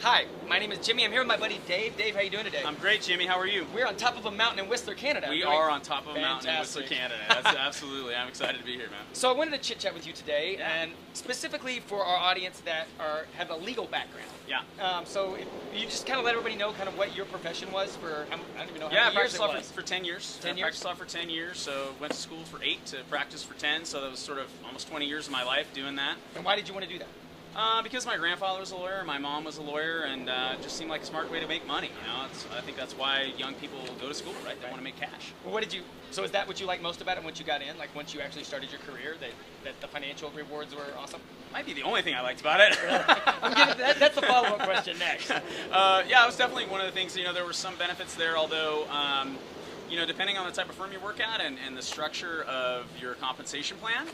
Hi, my name is Jimmy. I'm here with my buddy Dave. Dave, how you doing today? I'm great, Jimmy. How are you? We're on top of a mountain in Whistler, Canada. We are on top of a mountain in Whistler, Canada. That's absolutely. I'm excited to be here, man. So I wanted to chit chat with you today, Yeah. and specifically for our audience that have a legal background. Yeah. So if you just kind of let everybody know kind of what your profession was for, I don't even know how Yeah, I many years practiced it law was. for 10 years. 10 I years? practiced law for 10 years, so went to school for 8 to practice for 10, so that was sort of almost 20 years of my life doing that. And why did you want to do that? Because my grandfather was a lawyer, my mom was a lawyer, and it just seemed like a smart way to make money. You know, I think that's why young people go to school, right? They want to make cash. Well, so is that what you liked most about it once you got in? Like once you actually started your career, that the financial rewards were awesome? Might be the only thing I liked about it. That's the follow-up question next. Yeah, it was definitely one of the things. You know, there were some benefits there, although. You know, depending on the type of firm you work at and the structure of your compensation plan,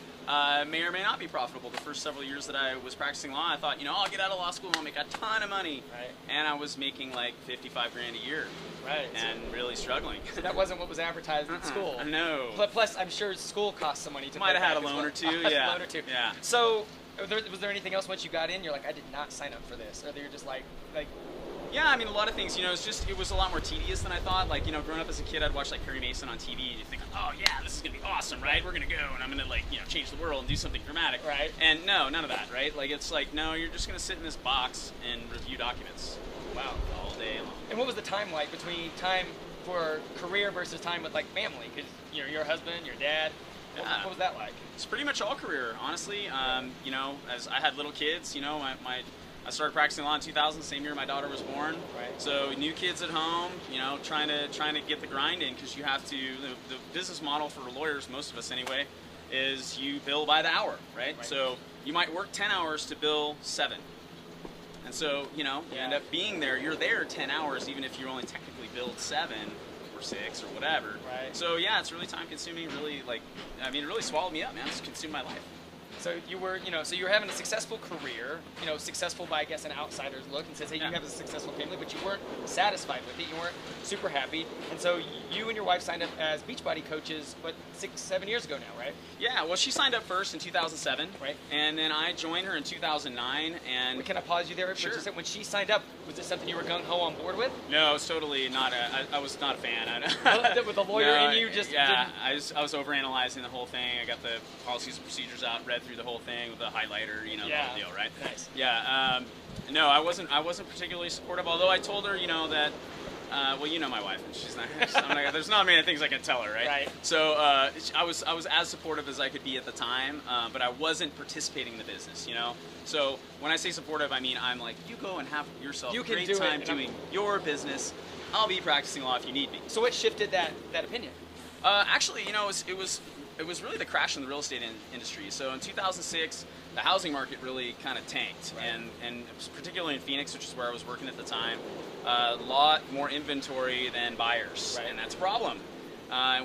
may or may not be profitable. The first several years that I was practicing law, I thought, you know, I'll get out of law school and I'll make a ton of money. Right. And I was making like 55 grand a year. Right. And really struggling. So that wasn't what was advertised in school. No. Plus, I'm sure school costs some money to Might pay have had back a as loan well. or two, yeah. A loan or two. Yeah. So, was there anything else once you got in? You're like, I did not sign up for this, or you're just like. Yeah, I mean, a lot of things, you know, it was a lot more tedious than I thought. Like, you know, growing up as a kid, I'd watch, like, Perry Mason on TV, and you think, oh, yeah, this is going to be awesome, right? We're going to go, and I'm going to, like, you know, change the world and do something dramatic. Right. And no, none of that, right? Like, it's like, no, you're just going to sit in this box and review documents. Wow. All day long. And what was the time like between time for career versus time with, like, family? Because, you know, your husband, your dad, what was that like? It's pretty much all career, honestly. You know, as I had little kids, you know, I started practicing law in 2000, same year my daughter was born. Right. So new kids at home, you know, trying to get the grind in, because you have to. The business model for lawyers, most of us anyway, is you bill by the hour, right? So you might work 10 hours to bill 7. And so, you know, you end up being there. You're there 10 hours, even if you only technically billed 7 or 6 or whatever. Right. So yeah, it's really time consuming. Really, like, I mean, it really swallowed me up, man. It's consumed my life. So you were, you know, so you were having a successful career, you know, successful by, I guess, an outsider's look, and says, hey, you have a successful family, but you weren't satisfied with it. You weren't super happy. And so you and your wife signed up as Beachbody coaches, what, 6-7 years ago now, right? Yeah, well, she signed up first in 2007. Right. And then I joined her in 2009. And Can I pause you there for just a second? When she signed up, was it something you were gung-ho on board with? No, it's totally not. I was not a fan. With the lawyer in you just yeah, I was overanalyzing the whole thing. I got the policies and procedures out, read through the whole thing with the highlighter, you know, the whole deal, right? Nice. Yeah. No, I wasn't particularly supportive. Although I told her, you know, that. Well, you know my wife, and she's not. There's not many things I can tell her, right? Right. So I was as supportive as I could be at the time, but I wasn't participating in the business, you know. So when I say supportive, I mean I'm like, you go and have yourself a great time doing your business. I'll be practicing law if you need me. So what shifted that opinion? Actually, you know, it was really the crash in the real estate industry. So in 2006, the housing market really kind of tanked, and particularly in Phoenix, which is where I was working at the time, a lot more inventory than buyers, and that's a problem.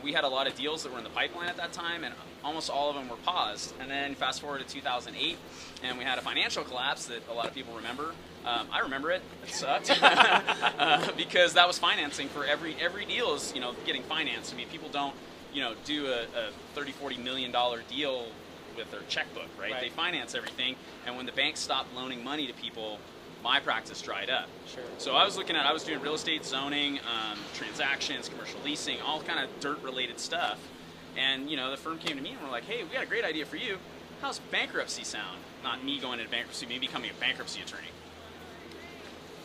We had a lot of deals that were in the pipeline at that time, and almost all of them were paused. And then fast forward to 2008, and we had a financial collapse that a lot of people remember. I remember it. It sucked because that was financing for every deal is, you know, getting financed. I mean, people don't, you know, do a $30-40 million deal with their checkbook, right? They finance everything, and when the banks stopped loaning money to people, my practice dried up. Sure. So I was doing real estate zoning, transactions, commercial leasing, all kind of dirt-related stuff. And, you know, the firm came to me and were like, hey, we got a great idea for you. How's bankruptcy sound? Not me going into bankruptcy, me becoming a bankruptcy attorney.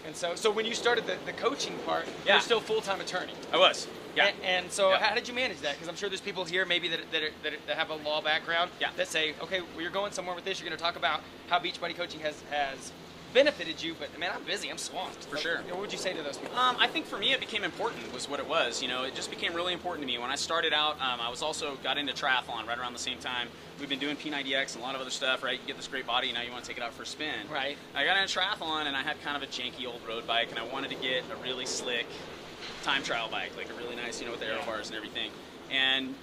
And so when you started the coaching part, you were still full-time attorney. I was. Yeah. And so how did you manage that? Because I'm sure there's people here maybe that have a law background that say, okay, well, you're going somewhere with this. You're going to talk about how Beachbody coaching has benefited you, but man, I'm busy. I'm swamped. For sure. What would you say to those people? I think for me it became important was what it was. You know, it just became really important to me. When I started out, I was also got into triathlon right around the same time. We've been doing P90X and a lot of other stuff, right? You get this great body, now you want to take it out for a spin. Right. I got into triathlon and I had kind of a janky old road bike, and I wanted to get a really slick time trial bike, like a really nice, you know, with aero bars and everything. And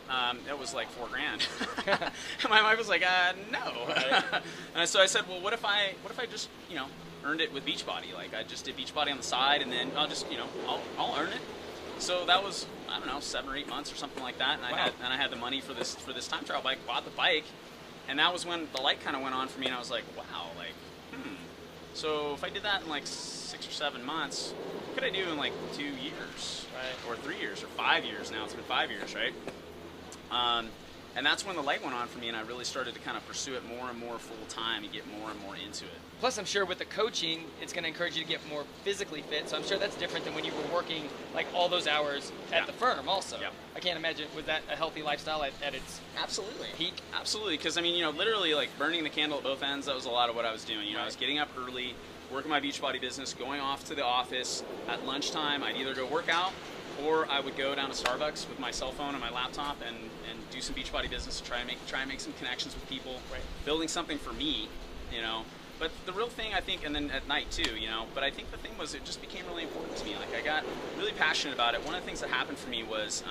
it was like $4 grand. And my wife was like, no. Right. And so I said, well, what if I just, you know, earned it with Beachbody? Like I just did Beachbody on the side, and then I'll just, you know, I'll earn it. So that was, I don't know, 7 or 8 months or something like that. And I had the money for this time trial bike, bought the bike, and that was when the light kind of went on for me, and I was like, wow, like, so if I did that in like 6 or 7 months. What could I do in like 2 years, right? Or 3 years, or 5 years now? It's been 5 years, right? And that's when the light went on for me, and I really started to kind of pursue it more and more full time and get more and more into it. Plus, I'm sure with the coaching, it's going to encourage you to get more physically fit. So I'm sure that's different than when you were working like all those hours at the firm also. Yeah. I can't imagine, was that a healthy lifestyle at its peak? Absolutely, because I mean, you know, literally like burning the candle at both ends, that was a lot of what I was doing. You know, I was getting up early, working my Beachbody business, going off to the office. At lunchtime, I'd either go work out, or I would go down to Starbucks with my cell phone and my laptop and do some Beachbody business, try and make some connections with people, building something for me, you know. But the real thing, I think, and then at night too, you know, but I think the thing was it just became really important to me. Like I got really passionate about it. One of the things that happened for me was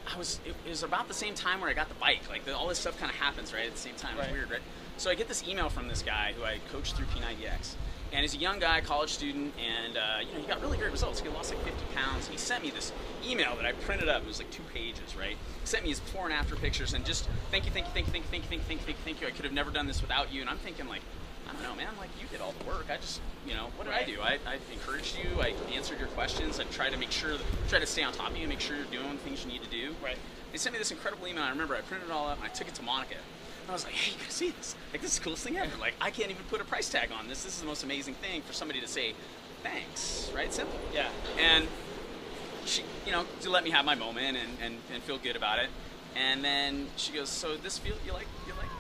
it was about the same time where I got the bike. Like all this stuff kind of happens right at the same time. It's weird, right? So I get this email from this guy who I coached through P90X. And he's a young guy, college student, and you know, he got really great results. He lost like 50 pounds. And he sent me this email that I printed up. It was like 2 pages, right? He sent me his before and after pictures, and just thank you. I could have never done this without you. And I'm thinking like, I don't know, man. Like you did all the work. I just, you know, what did I do? I encouraged you. I answered your questions. I tried to stay on top of you, make sure you're doing the things you need to do. Right. They sent me this incredible email. I remember I printed it all up and I took it to Monica. I was like, hey, you gotta see this. Like, this is the coolest thing ever. Like, I can't even put a price tag on this. This is the most amazing thing for somebody to say, thanks, right? Simple. Yeah. And she, you know, to let me have my moment and feel good about it. And then she goes, so this feel,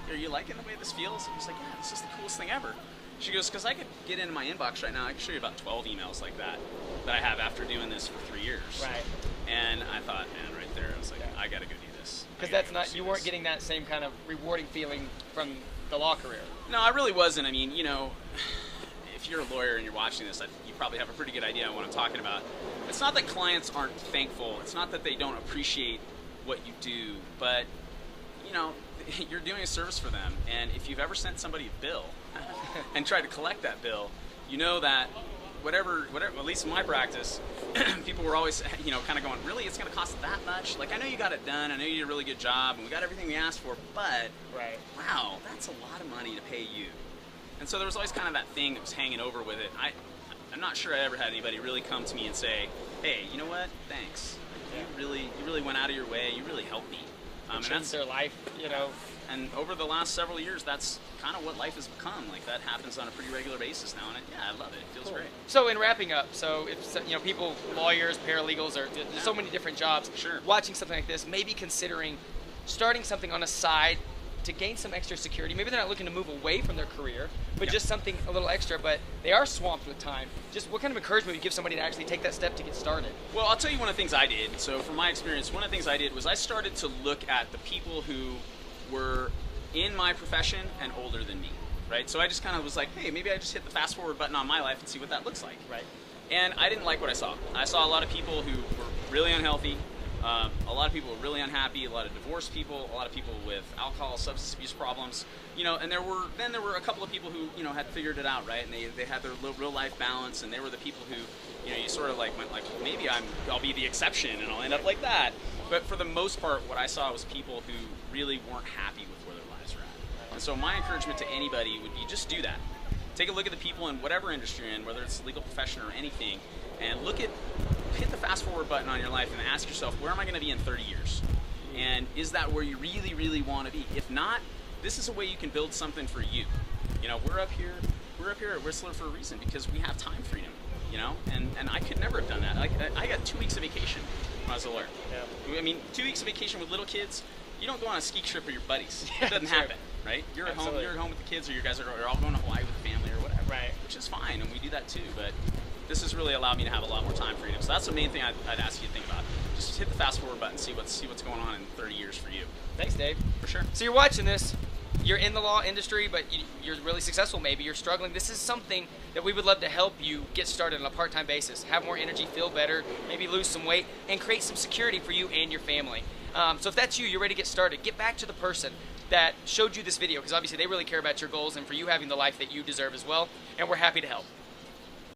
are you liking the way this feels? I was like, yeah, this is the coolest thing ever. She goes, because I could get into my inbox right now. I can show you about 12 emails like that I have after doing this for 3 years. Right. And I thought, man, right there, I was like, I gotta go do this. Because that's not, you weren't getting that same kind of rewarding feeling from the law career. No, I really wasn't. I mean, you know, if you're a lawyer and you're watching this, you probably have a pretty good idea of what I'm talking about. It's not that clients aren't thankful. It's not that they don't appreciate what you do, but, you know, you're doing a service for them. And if you've ever sent somebody a bill and tried to collect that bill, you know that whatever, at least in my practice, people were always, you know, kind of going, really, it's going to cost that much? Like, I know you got it done, I know you did a really good job, and we got everything we asked for, but, wow, that's a lot of money to pay you. And so there was always kind of that thing that was hanging over with it. I'm not sure I ever had anybody really come to me and say, hey, you know what, thanks. You really went out of your way, you really helped me. And that's their life, you know. And over the last several years, that's kind of what life has become. Like, that happens on a pretty regular basis now, and I love it. It feels great. So in wrapping up, so if, you know, people, lawyers, paralegals, or there's so many different jobs, watching something like this, maybe considering starting something on a side to gain some extra security. Maybe they're not looking to move away from their career, but just something a little extra, but they are swamped with time. Just what kind of encouragement would you give somebody to actually take that step to get started? Well, I'll tell you one of the things I did. So from my experience, one of the things I did was I started to look at the people who were in my profession and older than me, right? So I just kind of was like, hey, maybe I just hit the fast forward button on my life and see what that looks like. Right. And I didn't like what I saw. I saw a lot of people who were really unhealthy, a lot of people were really unhappy, a lot of divorced people, a lot of people with alcohol, substance abuse problems, you know, and there were a couple of people who, you know, had figured it out, right? And they had their real life balance, and they were the people who, you know, you sort of like went like, maybe I'll be the exception and I'll end up like that. But for the most part, what I saw was people who really weren't happy with where their lives were at. And so my encouragement to anybody would be just do that. Take a look at the people in whatever industry you're in, whether it's legal profession or anything, and hit the fast forward button on your life and ask yourself, where am I going to be in 30 years? And is that where you really, really want to be? If not, this is a way you can build something for you. You know, we're up here at Whistler for a reason, because we have time freedom, you know, and I could never have done that. I got 2 weeks of vacation when I was a lawyer. Yeah. I mean, 2 weeks of vacation with little kids, you don't go on a ski trip with your buddies. It doesn't happen, right? You're at home with the kids, or you guys are all going to Hawaii with the family or whatever. Right. Which is fine, and we do that too, but this has really allowed me to have a lot more time freedom. So that's the main thing I'd ask you to think about. Just hit the fast forward button, see what's going on in 30 years for you. Thanks, Dave. For sure. So you're watching this, you're in the law industry, but you're really successful maybe, you're struggling. This is something that we would love to help you get started on a part-time basis, have more energy, feel better, maybe lose some weight, and create some security for you and your family. So if that's you, you're ready to get started, get back to the person that showed you this video, because obviously they really care about your goals and for you having the life that you deserve as well, and we're happy to help.